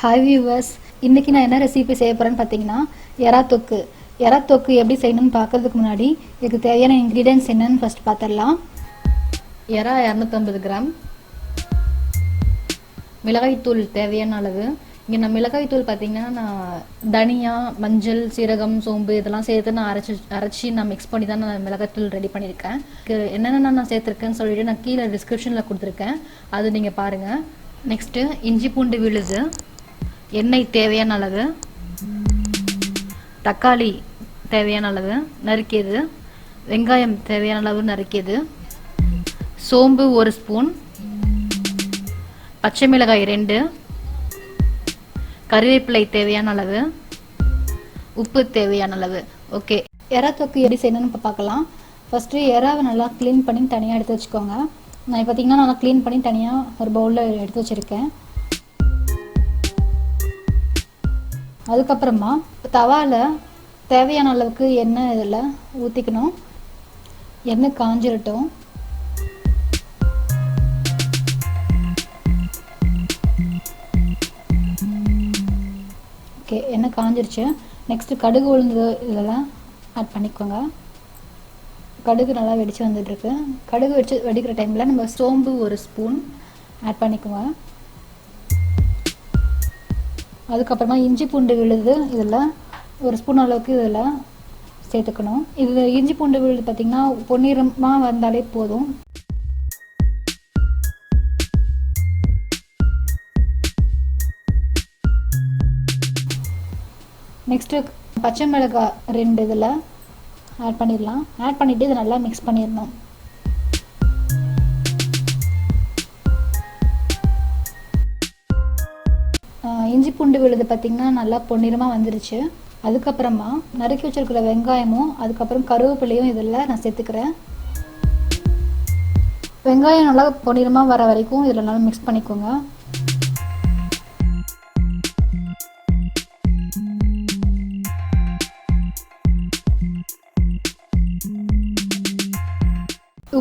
Hi viewers, இன்றைக்கி நான் என்ன ரெசிபி செய்ய போகிறேன்னு பார்த்தீங்கன்னா எறா தொக்கு. எறா தொக்கு எப்படி செய்யணும்னு பார்க்கறதுக்கு முன்னாடி இதுக்கு தேவையான இன்க்ரீடியன்ட்ஸ் என்னன்னு ஃபர்ஸ்ட் பார்த்துடலாம். எறா 250 கிராம், மிளகாய்த்தூள் தேவையான அளவு. இங்கே நான் மிளகாய்த்தூள் பார்த்தீங்கன்னா நான் தனியா, மஞ்சள், சீரகம், சோம்பு இதெல்லாம் சேர்த்து நான் அரைச்சி நான் மிக்ஸ் பண்ணி தான் நான் மிளகாய்த்தூள் ரெடி பண்ணியிருக்கேன். என்னென்ன நான் சேர்த்துருக்கேன்னு சொல்லிட்டு நான் கீழே டிஸ்கிரிப்ஷனில் கொடுத்துருக்கேன், அது நீங்கள் பாருங்கள். நெக்ஸ்ட்டு இஞ்சி பூண்டு விழுது, எண்ணெய் தேவையான அளவு, தக்காளி தேவையான அளவு நறுக்கியது, வெங்காயம் தேவையான அளவு நறுக்கியது, சோம்பு 1 ஸ்பூன், பச்சை மிளகாய் 2, கறிவேப்பிலை தேவையான அளவு, உப்பு தேவையான அளவு. ஓகே, எறா தொக்கு எப்படி செய்யணும்னு இப்போ பார்க்கலாம். ஃபஸ்ட்டு எறாவை நல்லா க்ளீன் பண்ணி தனியாக எடுத்து வச்சுக்கோங்க. நான் பார்த்தீங்கன்னா நல்லா க்ளீன் பண்ணி தனியாக ஒரு பவுலில் எடுத்து வச்சுருக்கேன். அதுக்கப்புறமா தவாவில் தேவையான அளவுக்கு எண்ணெய் இதில் ஊற்றிக்கணும். எண்ணெய் காஞ்சிரட்டும். ஓகே, எண்ணெய் காஞ்சிருச்சு. நெக்ஸ்ட்டு கடுகு உளுந்து இதெல்லாம் ஆட் பண்ணிக்கோங்க. கடுகு நல்லா வெடித்து வந்துட்டுருக்கு. கடுகு வெடிக்கிற டைமில் நம்ம சோம்பு 1 ஸ்பூன் ஆட் பண்ணிக்கோங்க. அதுக்கப்புறமா இஞ்சி பூண்டு விழுது இதில் 1 ஸ்பூன் அளவுக்கு இதில் சேர்த்துக்கணும். இது இஞ்சி பூண்டு விழுது பார்த்திங்கன்னா பொன்னிறமாக வந்தாலே போதும். நெக்ஸ்ட்டு பச்சை மிளகாய் 2 இதில் ஆட் பண்ணிடலாம். ஆட் பண்ணிவிட்டு இதை நல்லா மிக்ஸ் பண்ணிடணும். இஞ்சி பூண்டு விழுது பார்த்திங்கன்னா நல்லா பொன்னிறமாக வந்துருச்சு. அதுக்கப்புறமா நறுக்கி வச்சிருக்கிற வெங்காயமும் அதுக்கப்புறம் கருவேப்பிலையும் இதில் நான் சேர்த்துக்கிறேன். வெங்காயம் நல்லா பொன்னிறமாக வர வரைக்கும் இதில் நல்லா மிக்ஸ் பண்ணிக்கோங்க.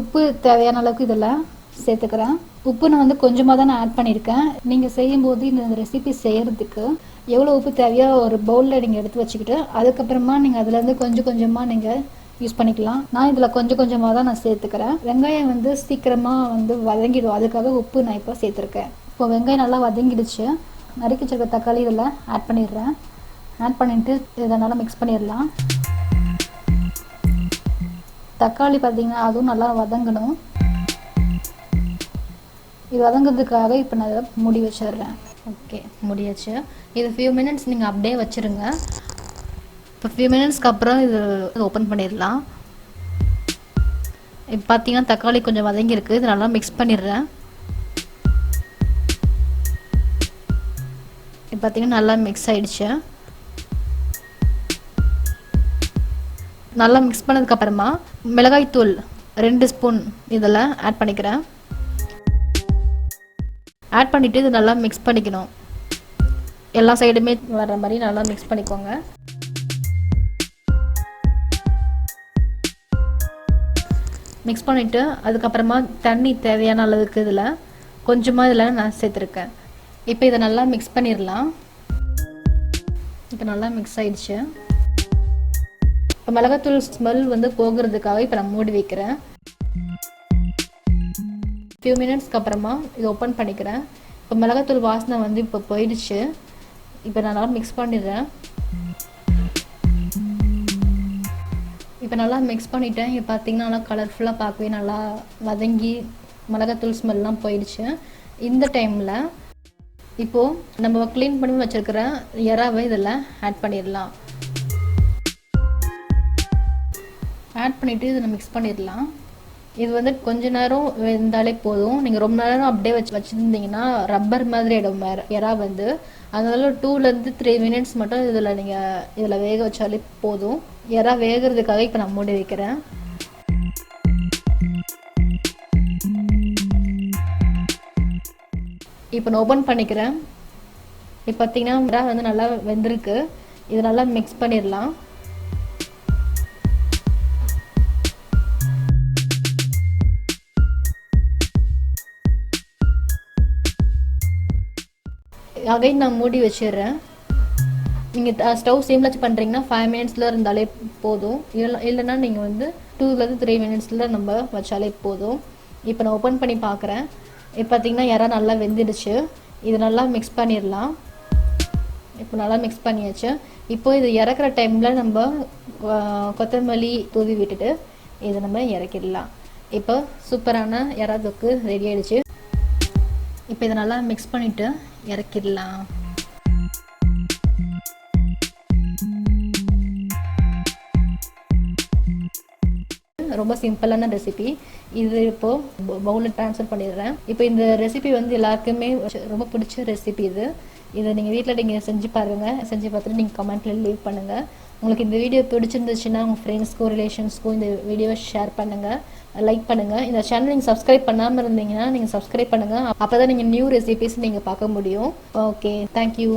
உப்பு தேவையான அளவுக்கு இதில் சேர்த்துக்கிறேன். உப்பு நான் கொஞ்சமாக தான் நான் ஆட் பண்ணியிருக்கேன். நீங்கள் செய்யும்போது இந்த ரெசிபி செய்கிறதுக்கு எவ்வளோ உப்பு தேவையோ ஒரு பவுலில் நீங்கள் எடுத்து வச்சுக்கிட்டு அதுக்கப்புறமா நீங்கள் அதுலேருந்து கொஞ்சம் கொஞ்சமாக நீங்கள் யூஸ் பண்ணிக்கலாம். நான் இதில் கொஞ்சம் கொஞ்சமாக தான் நான் சேர்த்துக்கிறேன். வெங்காயம் சீக்கிரமாக வதங்கிடும், அதுக்காக உப்பு நான் இப்போ சேர்த்துருக்கேன். இப்போ வெங்காயம் நல்லா வதங்கிடுச்சு. நறுக்கி வச்சிருக்க தக்காளி இதில் ஆட் பண்ணிடுறேன். ஆட் பண்ணிவிட்டு இதை நல்லா மிக்ஸ் பண்ணிடலாம். தக்காளி பார்த்திங்கன்னா அதுவும் நல்லா வதங்கணும். இது வதங்கிறதுக்காக இப்போ நான் இதை மூடி வச்சிடுறேன். ஓகே, முடியாச்சு. இது ஃபியூ மினிட்ஸ் நீங்கள் அப்படியே வச்சுருங்க. இப்போ ஃபியூ மினிட்ஸ்க்கு அப்புறம் இது ஓப்பன் பண்ணிடலாம். இப்போ பார்த்தீங்கன்னா தக்காளி கொஞ்சம் வதங்கியிருக்கு. இது நல்லா மிக்ஸ் பண்ணிடுறேன். இப்போ பார்த்தீங்கன்னா நல்லா மிக்ஸ் ஆகிடுச்சு. நல்லா மிக்ஸ் பண்ணதுக்கப்புறமா மிளகாய்த்தூள் 2 ஸ்பூன் இதில் ஆட் பண்ணிக்கிறேன். ஆட் பண்ணிவிட்டு இது நல்லா மிக்ஸ் பண்ணிக்கணும். எல்லா சைடுமே வர்ற மாதிரி நல்லா மிக்ஸ் பண்ணிக்கோங்க. மிக்ஸ் பண்ணிவிட்டு அதுக்கப்புறமா தண்ணி தேவையான அளவுக்கு இதில் கொஞ்சமாக இதில் நான் சேர்த்துருக்கேன். இப்போ இதை நல்லா மிக்ஸ் பண்ணிடலாம். இப்போ நல்லா மிக்ஸ் ஆயிடுச்சு. இப்போ மிளகாத்தூள் ஸ்மெல் போகிறதுக்காக இப்போ நான் மூடி வைக்கிறேன். ஃபியூ மினிட்ஸ்க்கு அப்புறமா இதை ஓப்பன் பண்ணிக்கிறேன். இப்போ மிளகாத்தூள் வாசனை இப்போ போயிடுச்சு. இப்போ நான் நல்லா மிக்ஸ் பண்ணிடுறேன். இப்போ நல்லா மிக்ஸ் பண்ணிட்டேன். இப்போ பார்த்தீங்கன்னா நல்லா கலர்ஃபுல்லாக பார்க்கவே நல்லா வதங்கி மிளகாத்தூள் ஸ்மெல்லாம் போயிடுச்சு. இந்த டைமில் இப்போது நம்ம க்ளீன் பண்ணி வச்சுருக்கிற எறாவை இதில் ஆட் பண்ணிடலாம். ஆட் பண்ணிவிட்டு இதை மிக்ஸ் பண்ணிடலாம். இது கொஞ்ச நேரம் வெந்தாலே போதும். நீங்கள் ரொம்ப நேரம் அப்படியே வச்சுருந்தீங்கன்னா ரப்பர் மாதிரி ஆகிடும் எறா. அதனால 2-3 மினிட்ஸ் மட்டும் இதில் வேக வச்சாலே போதும். எறா வேகிறதுக்காக இப்போ நான் மூடி வைக்கிறேன். இப்போ நான் ஓப்பன் பண்ணிக்கிறேன். இப்போ பார்த்தீங்கன்னா எறா நல்லா வெந்திருக்கு. இது நல்லா மிக்ஸ் பண்ணிடலாம். அகைன் நான் மூடி வச்சிடுறேன். நீங்கள் ஸ்டவ் சிம்மில் வச்சு பண்ணுறீங்கன்னா 5 மினிட்ஸில் இருந்தாலே போதும். இல்லைன்னா நீங்கள் வந்து 2 to 3 மினிட்ஸில் நம்ம வச்சாலே போதும். இப்போ நான் ஓப்பன் பண்ணி பார்க்குறேன். இப்போ பார்த்தீங்கன்னா இறா நல்லா வெந்துடுச்சு. இது நல்லா மிக்ஸ் பண்ணிடலாம். இப்போ நல்லா மிக்ஸ் பண்ணியாச்சு. இப்போ இது இறக்குற டைமில் நம்ம கொத்தமல்லி தூவி விட்டுட்டு இதை நம்ம இறக்கிடலாம். இப்போ சூப்பரான இறா தொக்கு ரெடி ஆகிடுச்சு. இப்போ இதை நல்லா மிக்ஸ் பண்ணிவிட்டு இறக்கிடலாம். ரொம்ப சிம்பிளான ரெசிபி இது. இப்போது பவுலில் ட்ரான்ஸ்ஃபர் பண்ணிடுறேன். இப்போ இந்த ரெசிபி வந்து எல்லாருக்குமே ரொம்ப பிடிச்ச ரெசிபி இது. இதை நீங்கள் வீட்டில் நீங்கள் செஞ்சு பாருங்கள். செஞ்சு பார்த்துட்டு நீங்கள் கமெண்ட்டில் லீவ் பண்ணுங்கள். உங்களுக்கு இந்த வீடியோ பிடிச்சிருந்துச்சுன்னா உங்கள் ஃப்ரெண்ட்ஸ்க்கும் ரிலேஷன்ஸ்க்கும் இந்த வீடியோவை ஷேர் பண்ணுங்கள், லைக் பண்ணுங்கள். இந்த சேனல் நீங்கள் சப்ஸ்கிரைப் பண்ணாமல் இருந்தீங்கன்னா நீங்கள் சப்ஸ்கிரைப் பண்ணுங்கள். அப்போ தான் நீங்கள் நியூ ரெசிபிஸ் நீங்கள் பார்க்க முடியும். Okay, thank you.